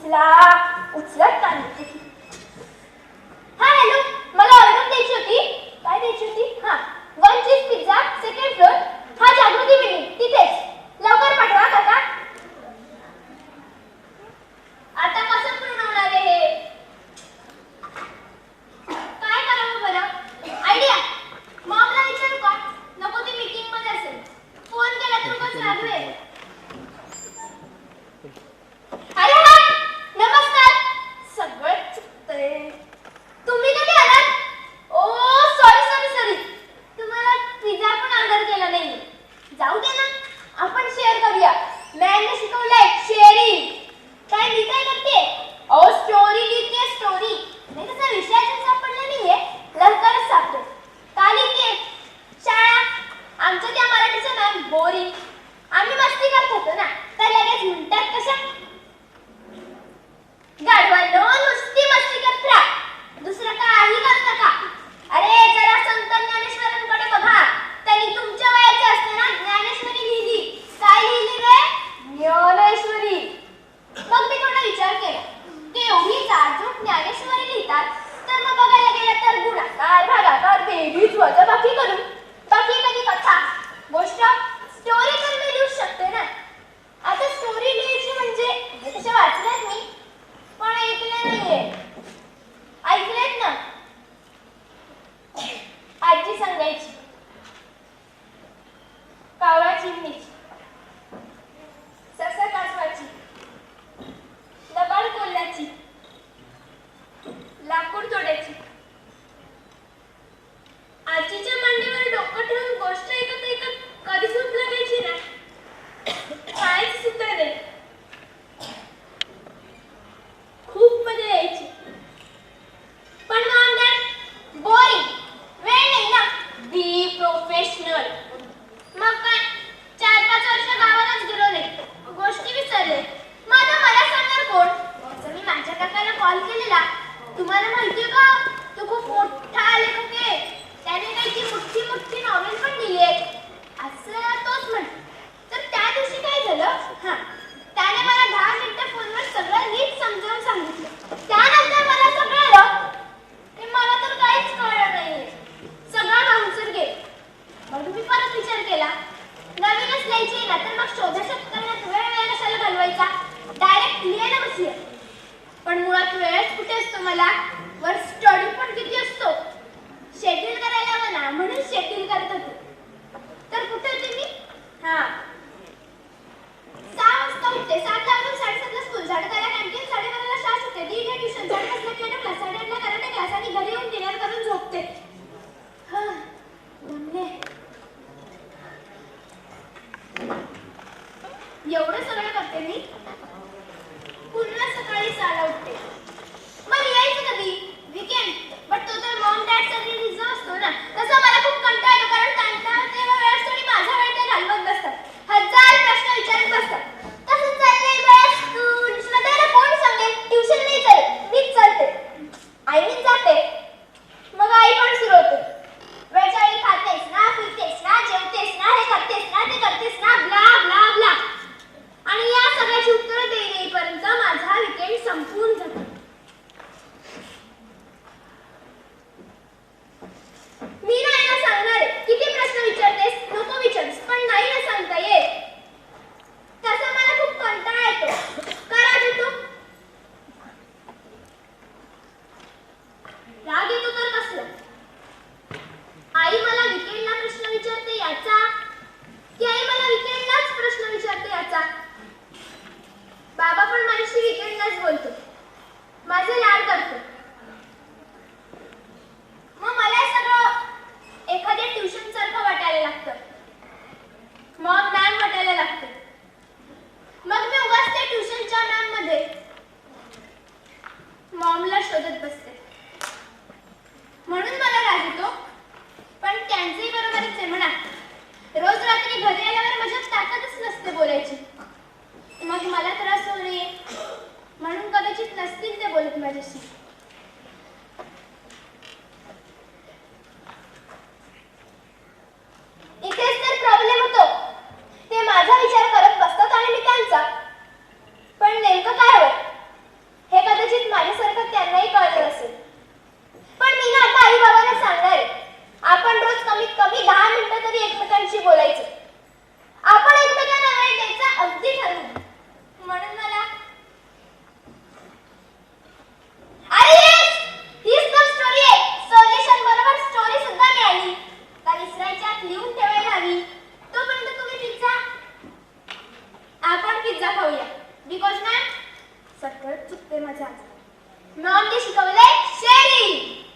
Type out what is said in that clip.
उचला उचलत का नाही. हा हॅलो, मला ऑर्डर द्यायची होती. काय द्यायची होती? हा, 1 चीज पिझ्झा, 2nd फ्लोर. हा, जागृती बिल्डिंग तिथेच. लवकर पाठवा काका. आता कसं पूर्ण होणार आहे हे? काय करावं बरं? आयडिया. मॉमला विचारू का? नको, ती मीटिंग मध्ये असेल. फोन केला तर उगाच रागवेल. अरे हाय, नमस्कार. सगळं चुकतंय. तुम्ही कधी आलात? ओ सॉरी सॉरी सॉरी, तुम्हाला पिझ्झा पण ऑर्डर केला नाही. जाऊ दे ना, आपण शेअर करूया. मॅमने शिकवलंय शेअरिंग. काय मी काय करते? अहो स्टोरी लिहिते, स्टोरी. नाही तसा विषयाचं सापडला नाहीये, लवकरच सापडेल. का लिहिते? शाळा. आमचं त्या मराठीचं मॅम बोरिंग. आम्ही मस्ती करत होतो ना, तर लगेच म्हणतात कशा? गाढवांनो, नुसती मस्ती करत राहा, दुसरं काही करू नका. अरे जरा संत ज्ञानेश्वरांकडे बघा. त्यांनी तुमच्या वयाचे असताना ज्ञानेश्वरी लिहिली. काय लिहिली रे? ज्ञानेश्वरी. मग मी थोडा विचार केला की एवढी जाडजूड ज्ञानेश्वरी लिहितात, तर मग बघायला गेलं तर गुणाकार, भागाकार, बेरीज, वजाबाकी करून बाकी कधी कथा, गोष्ट, स्टोरी तर मी लिहू शकते ना. आता स्टोरी लिहायची म्हणजे तशा वाचल्यात मी, पण ऐकल्या नाहीये. ऐकलेत ना? आजी सांगायची, कावळा चिमणीची, ससा कासवाची, लबाड कोल्ह्याची, लाकूड तोड्याची. आजीच्या मांडीवर डोकं ठेवून गोष्ट ऐकत ऐकत कधी झोप लागायची ना, काहीच सुद्धा नाही. खूप मजा यायची. पण मॉम डॅड बोरिंग. वेळ नाही ना. Be professional. मग काय, 4-5 वर्ष गावालाच गेलो नाही, गोष्टी विसरले. मग आता मला सांगणार कोण? असं मी माझ्या काकाला कॉल केलेला. तुम्हाला माहितीये का, तो खूप मोठा लेखक आहे. त्याने काही ती मोठी मोठी नॉवेल पण लिहिली आहे, असं तोच म्हण. तर त्या दिवशी काय झालं? हा, त्याने मला 10 मिनिटं फोनवर सगळं नीट समजावून सांगितलं. त्यानंतर मला असं कळलं की मला तर काहीच कळलं नाहीये. सगळं बाउन्सर गेलं. मग मी परत विचार केला, नवीनच लिहायची ना, तर मग शोधाशोध करण्यात वेळ कशाला घालवायचा, डायरेक्ट लिहायला बसूया. पण मुळात वेळच कुठे असतो मला, वर स्टडी पण किती असतो. शेड्यूल करायला हवं ना, म्हणून शेड्यूल करत होते. तर कुठे होते मी? हा, 6 वाजता उठते, 7 ला उठून 7:30 स्कूल, 12:30 कॅन्टीन, 12:30 शाळा सुटते, 3:00 tuition, 5:30 piano class, 8:30 karate class आणि घरी येऊन डिनर करून झोपते. हा, दमले. एवढं सगळं करते मी, पुन्हा सकाळी 6 ला उठते. मग यायचं कधी? वीकेंड. बट तो तर मॉम डॅड सगळी रिझर्व असतो ना. तसं मला खूप कंटाळा येतो, कारण कंटाळा तेव्हा वेळ असतो आणि माझा वेळ ते घालवत बसतात, 1000 प्रश्न विचारत बसतात. कसं चाललंय बया स्कूल? श्रद्धाला कोण सांगेल? ट्युशन नाही चालत, मीच चालते. आईनीच जाते. मग आई पण सुरू होते, वेळच्या वेळी खातेस ना, पितेस ना, जेवतेस ना, हे करतेस ना, ते करतेस ना, ब्ला ब्ला ब्ला. आणि या सगळ्याची उत्तरं देईपर्यंत माझा वीकेंड संपून जातो. मी नाही ना सांगणार किती प्रश्न विचारतेस, नको विचारस, पण नाही ना सांगता येत. तसा मला खूप कंटाळा येतो. का राग येतो? राग येतो तर कसला? आई मला वीकेंडला प्रश्न विचारते याचा, की आई मला वीकेंडलाच प्रश्न विचारते याचा? बाबा पण माझ्याशी वीकेंडलाच बोलतो, माझे लाड करतो. मग मला सगळं एखाद्या ट्युशन सारखं वाटायला लागतं, मग मॅम वाटायला लागते. मग मी उगाच त्या ट्युशनच्या मॅम मध्ये मॉमला शोधत बसते. म्हणून मला राग येतो, पण त्यांचंही बरोबरच आहे म्हणा. रोज रात्री घरी आल्यावर माझ्यात ताकदच नसते बोलायची. मग मला त्रास होऊ नये म्हणून कदाचित नसतील ते बोलत माझ्याशी. इथेच तर प्रॉब्लेम होतो. ते माझा विचार करत बसतात आणि मी त्यांचा. पण नेमकं काय हवं? पिझ्झा खाऊया. बिकॉज मॅम सगळं चुकते माझ्या मॉमने शिकवलंय शेअरिंग.